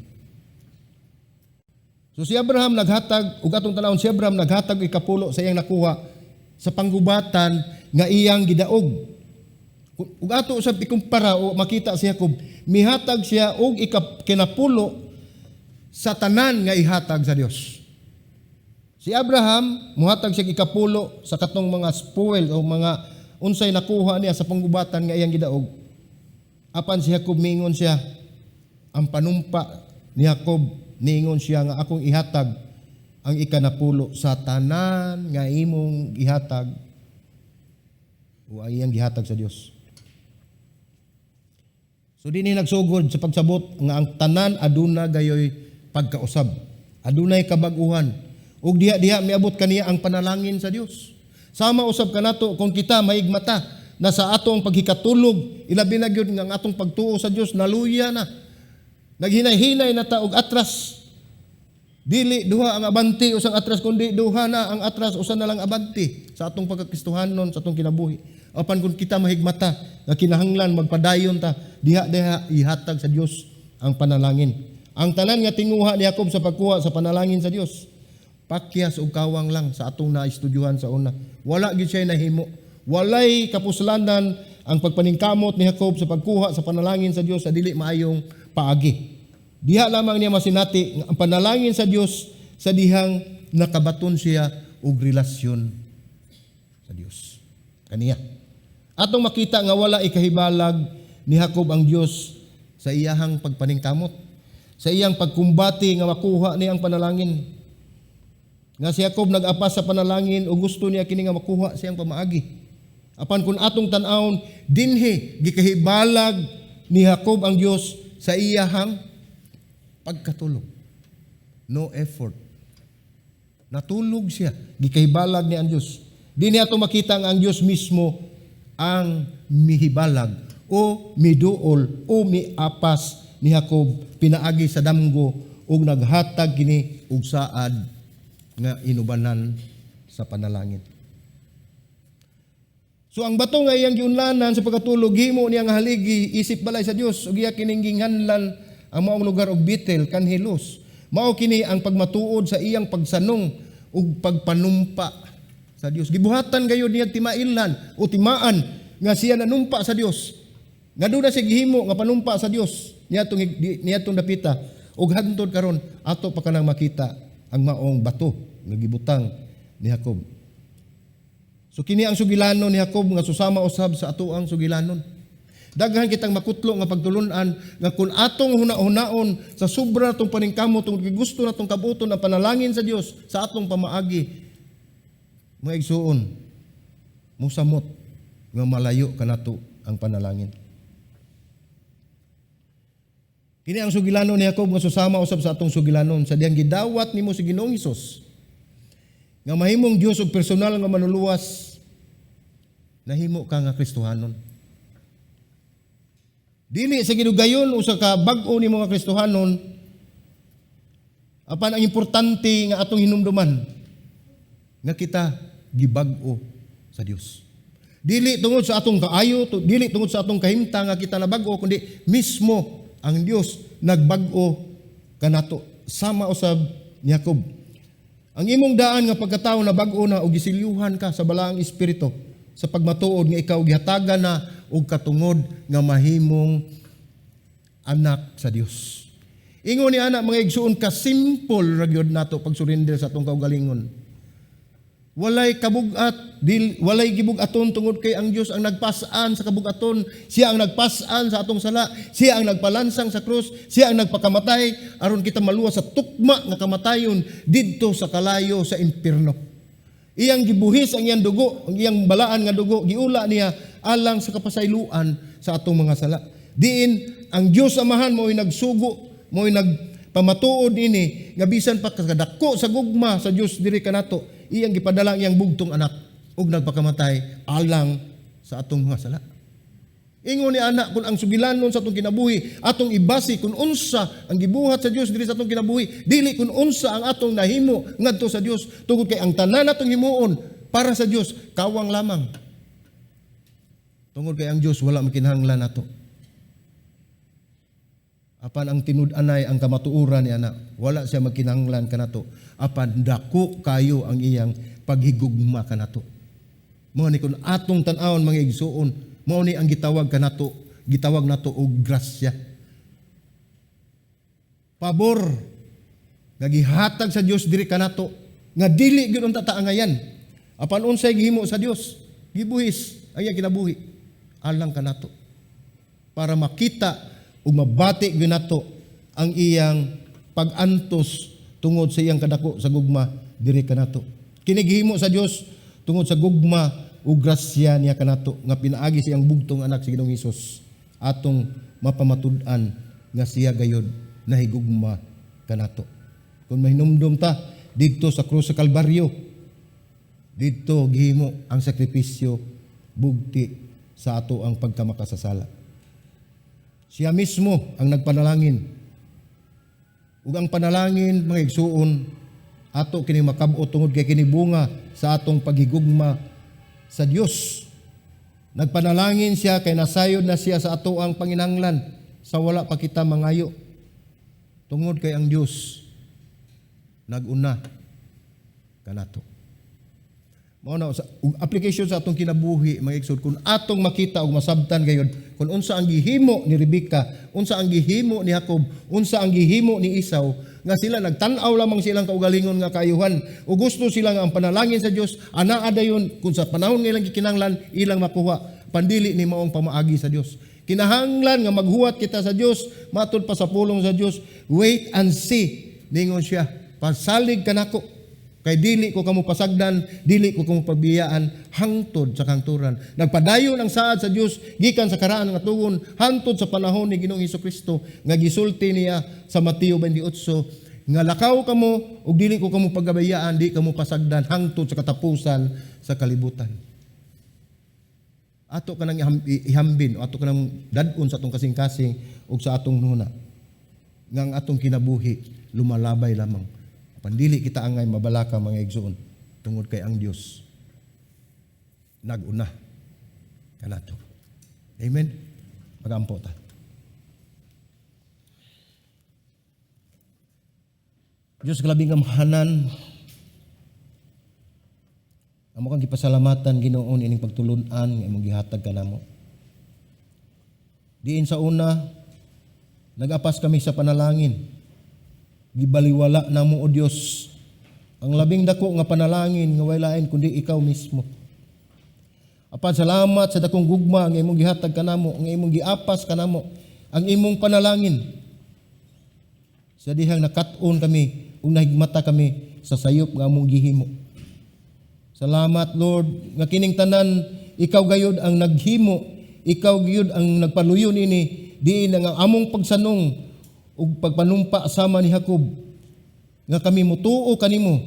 So si Abraham naghatag ug atong tanawon si Abraham naghatag ikapulo sa iyang nakuha sa panggubatan nga iyang gidaog. Ug ato usab ikumpara o makita si Jacob, mihatag siya og kinapulo sa tanan nga ihatag sa Dios. Si Abraham muhatag siya ikapulo sa katong mga spoil o mga unsay nakuha niya sa panggubatan nga iyang gidaog. Apan si Jacob miingon siya ang panumpa ni Jacob, niingon siya nga akong ihatag ang ikanapulo sa tanan nga imong ihatag o ang iyang gihatag sa Dios. So dinhi nagsugod sa pagsabot nga ang tanan aduna gayoy pagkausab, adunay kabag-uhan ug diha miabot kaniya ang panalangin sa Dios. Sama usab kanato kung kita mahigmata na sa atong paghikatulog, ilabi na gyud nga ang atong pagtuo sa Dios naluya na. Naghinay-hinay na ta og atras. Dili duha ang abanti usang atras kundi duha na ang atras usa na lang abanti sa atong pagkakristohanon sa atong kinabuhi. Apan kung kita mahigmata nga kinahanglan magpadayon ta, diha ihatag sa Dios ang panalangin. Ang tanan nga tinguha ni Jacob sa pagkuha sa panalangin sa Dios, pakyas og kawang lang sa atong naistudyohan sa una. Wala gyud siya nahimo. Walay kapuslanan ang pagpaningkamot ni Jacob sa pagkuha sa panalangin sa Dios sa dili maayong paagi. Diha lamang niya masinati ang panalangin sa Dios sa dihang nakabaton siya og relasyon sa Dios kaniya. Atong makita nga wala ikahibalag ni Jacob ang Dios sa iyahang pagpaningkamot, sa iyang pagkumbati nga makuha niya ang panalangin. Nga si Jacob nag-apas sa panalangin o gusto niya kini nga makuha siyang pamaagi. Apan kung atong tan-awon dinhi gikahibalag ni Jacob ang Dios sa iyahang pagkatulog. No effort. Natulog siya, gikahibalag ni ang Dios. Dinhi ato makita nga ang Dios mismo ang mihibalag o miduol o miapas ni Jacob pinaagi sa damgo ug naghatag kini og saad nga inubanan sa panalangin. So ang bato nga iyang giunlanan sa pagkatulog himo niya nga haligi isip balay sa Dios ug iya kining ginganlan ang maong lugar og Betel kanhilos. Mao kini ang pagmatuod sa iyang pagsanong ug pagpanumpa sa Dios. Gibuhatan gayud niya timailan o timaan nga siya nanumpa sa Dios. Nga doon na siya gihimo nga panumpa sa Dios. Niyatong dapita ug hantod karon ato pa kanang makita ang maong bato nga gibutang ni Jacob. So kini ang sugilanon ni Jacob nga susama usab sa ato ang sugilanon. Daghan kitang makutlo nga pagtulun-an nga kung atong huna-hunaon sa sobra tong paningkamot tungod kay gusto natong kabuton ang panalangin sa Dios sa atong pamaagi. Mga igsuon, musamot nga malayo kanato ang panalangin. Kini ang sugilanon ni Jacob nga susama usab sa atong sugilanon sa diyang gidawat nimo si Ginoong Hesus nga mahimong Dios ug personal nga manuluwas, nahimo ka nga Kristohanon. Dili sa gidugayon o sa kabag-o ni mga Kristohanon, apan ang importante nga atong hinumduman nga kita gibag-o sa Dios. Dili tungod sa atong kaayo, dili tungod sa atong kahimtang nga kita nabag-o, kundi mismo ang Dios nagbag-o kanato sama usab ni Jacob. Ang imong daan nga pagkatawo na bag-o na og gisilyuhan ka sa balaang espiritu sa pagmatuod nga ikaw gihatagan na og katungod nga mahimong anak sa Dios. Ingon ni ana mga igsuon ka simple ra gyud nato pag-surrender sa atong kaugalingon. Walay kabugat, walay gibugaton tungod kay ang Dios ang nagpasan sa kabugaton, siya ang nagpasan sa atong sala, siya ang nagpalansang sa krus, siya ang nagpakamatay aron kita maluwas sa tukma nga kamatayon didto sa kalayo sa impierno. Iyang gibuhis ang iyang dugo, ang iyang balaan nga dugo, giula niya alang sa kapasayloan sa atong mga sala. Diin ang Dios Amahan mo'y nagsugo, mo'y nagpamatuod ini nga bisan pa kadako sa gugma sa Dios diri kanato, iyang gipadala iyang bugtong anak ug nagpakamatay alang sa atong mga sala. Ingon ni anak kung ang sugilanon sa atong kinabuhi atong ibasi kung unsa ang gibuhat sa Dios diri sa atong kinabuhi, dili kung unsa ang atong nahimo ngadto sa Dios, tungod kay ang tanan natong himuon para sa Dios kawang lamang. Tungod kay ang Dios wala makinahanglan nato. Apan ang tinud-anay ang kamatuoran ni anak, wala siya magkinahanglan kanato. Apan dako kayo ang iyang paghigugma kanato. Mao ni kun atong tan-awon mga igsuon, mao ni ang gitawag kanato, gitawag nato og grasya. Pabor nga gihatag sa Dios diri kanato nga dili gyud unta taangayan. Apan unsay gihimo sa Dios, gibuhis ang iyang kinabuhi alang kanato para makita ug mabati gyud nato ang iyang pag-antos tungod sa iyang kadako sa gugma diri kanato. Kini gihimo sa Dios tungod sa gugma ug grasya niya kanato nga pinaagi siyang bugtong anak sa Ginoong Hesus atong mapamatud-an nga siya gayud nahigugma kanato. Kung mahinumdum ta didto sa krus sa Kalbaryo, didto gihimo ang sakripisyo bugti sa ato ang pagkamakasasala. Siya mismo ang nagpanalangin. Ug ang panalangin mga igsuon ato kini makab-o tungod kay kini bunga sa atong paghigugma sa Dios. Nagpanalangin siya kay nasayod na siya sa ato ang panginahanglan sa wala pa kita mangayo. Tungod kay ang Dios naguna kanato. Mao na sa application sa atong kinabuhi mga igsoon kun atong makita ug masabtan gayud kun unsa ang gihimo ni Rebecca, unsa ang gihimo ni Jacob, unsa ang gihimo ni Esau nga sila nagtan-aw lamang silang kaugalingon nga kaayuhan ug gusto sila nga ang panalangin sa Dios anaa dayon kun sa panahon nga ilang gikinahanglan ilang makuha pandili ni maong pamaagi sa Dios. Kinahanglan nga maghuwat kita sa Dios matud pa sa pulong sa Dios. Wait and see ningon siya. Pasalig kanako Kay dili ko kamo pasagdan, dili ko kamo pabiyaan hangtod sa kangturan. Nagpadayon ang saad sa Dios gikan sa karaan nga tugon hangtod sa panahon ni Ginoong Hesukristo nga gisulti niya sa Mateo 28 nga lakaw kamo ug dili ko kamo pagabayaan, di kamo pasagdan hangtod sa katapusan sa kalibutan. Ato ka nang ihambin o ato ka nang dadon sa atong kasing-kasing ug sa atong nuna nga ang atong kinabuhi lumalabay lamang. Pandili kita angay mabalaka mga igsoon tungod kay ang Dios naguna kanato. Amen. Magampo ta. Diyos kalabing amhanan, amo kang gipasalamatan Ginoon ining pagtulun-an nga imong gihatag kanamo. Diin sa una nagapas kami sa panalangin. Gibaliwala namo o Dios ang labing dako nga panalangin nga way lain kundi ikaw mismo. Apan salamat sa dakong gugma nga imong gihatag kanamo, nga imong giapas kanamo ang imong panalangin. Sa dihang nakat-on kami ug nahigmata kami sa sayop nga among gihimo. Salamat Lord nga kining tanan ikaw gayud ang naghimo, ikaw gayud ang nagpaluyon ini diin ang among pagsanong ug pagpanumpa sama ni Jacob nga kami mutuo kanimo,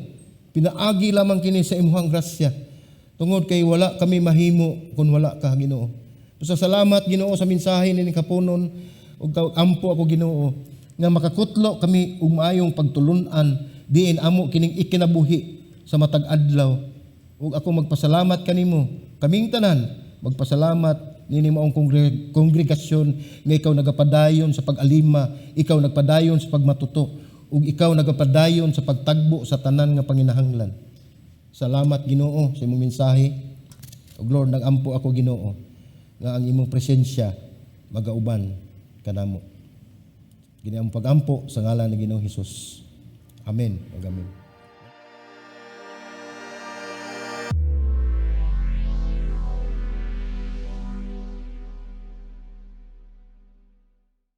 pinaagi lamang kini sa imong grasya tungod kay wala kami mahimo kun wala ka Ginoo. So salamat Ginoo sa mensahe ni kapunon ug ampo ako Ginoo nga makakutlo kami og maayong pagtulun-an diin amo kining ikinabuhi sa matag adlaw ug ako magpasalamat kanimo, kaming tanan magpasalamat nini maong kongregasyon nga ikaw nagapadayon sa pag-alima, ikaw nagpadayon sa pagmatuto, ug ikaw nagapadayon sa pagtagbo sa tanan nga panginahanglan. Salamat Ginoo sa imong mensahe. Ug Lord, nagampo ako Ginoo nga ang imong presensya magauban kanamo. Gini ang pagampo sa ngalan ni Ginoong Hesus. Amen. Amen.